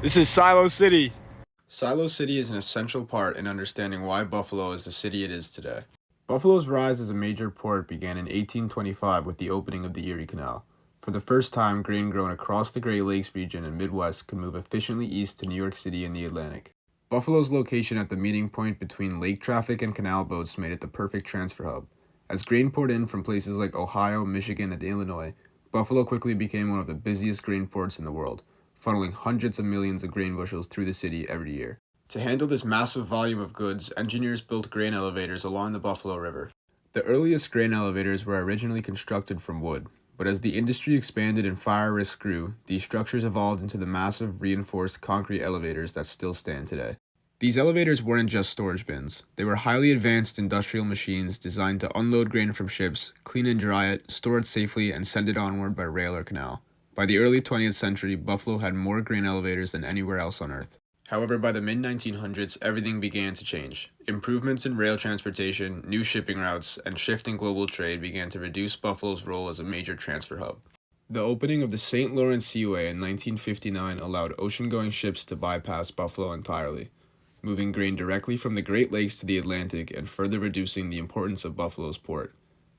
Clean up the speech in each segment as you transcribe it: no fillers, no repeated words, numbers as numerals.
This is Silo City. Silo City is an essential part in understanding why Buffalo is the city it is today. Buffalo's rise as a major port began in 1825 with the opening of the Erie Canal. For the first time, grain grown across the Great Lakes region and Midwest could move efficiently east to New York City and the Atlantic. Buffalo's location at the meeting point between lake traffic and canal boats made it the perfect transfer hub. As grain poured in from places like Ohio, Michigan, and Illinois, Buffalo quickly became one of the busiest grain ports in the world, funneling hundreds of millions of grain bushels through the city every year. To handle this massive volume of goods, engineers built grain elevators along the Buffalo River. The earliest grain elevators were originally constructed from wood, but as the industry expanded and fire risk grew, these structures evolved into the massive reinforced concrete elevators that still stand today. These elevators weren't just storage bins. They were highly advanced industrial machines designed to unload grain from ships, clean and dry it, store it safely, and send it onward by rail or canal. By the early 20th century, Buffalo had more grain elevators than anywhere else on Earth. However, by the mid-1900s, everything began to change. Improvements in rail transportation, new shipping routes, and shifting global trade began to reduce Buffalo's role as a major transfer hub. The opening of the St. Lawrence Seaway in 1959 allowed ocean-going ships to bypass Buffalo entirely, moving grain directly from the Great Lakes to the Atlantic and further reducing the importance of Buffalo's port.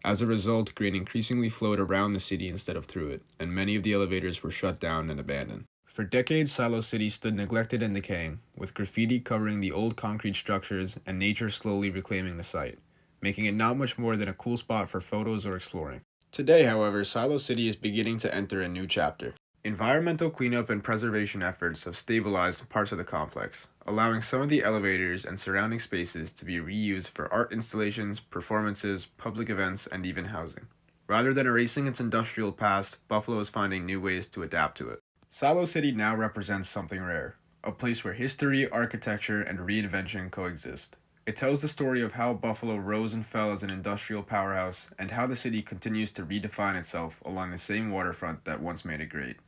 As a result, grain increasingly flowed around the city instead of through it, and many of the elevators were shut down and abandoned. For decades, Silo City stood neglected and decaying, with graffiti covering the old concrete structures and nature slowly reclaiming the site, making it not much more than a cool spot for photos or exploring. Today, however, Silo City is beginning to enter a new chapter. Environmental cleanup and preservation efforts have stabilized parts of the complex, allowing some of the elevators and surrounding spaces to be reused for art installations, performances, public events, and even housing. Rather than erasing its industrial past, Buffalo is finding new ways to adapt to it. Silo City now represents something rare, a place where history, architecture, and reinvention coexist. It tells the story of how Buffalo rose and fell as an industrial powerhouse, and how the city continues to redefine itself along the same waterfront that once made it great.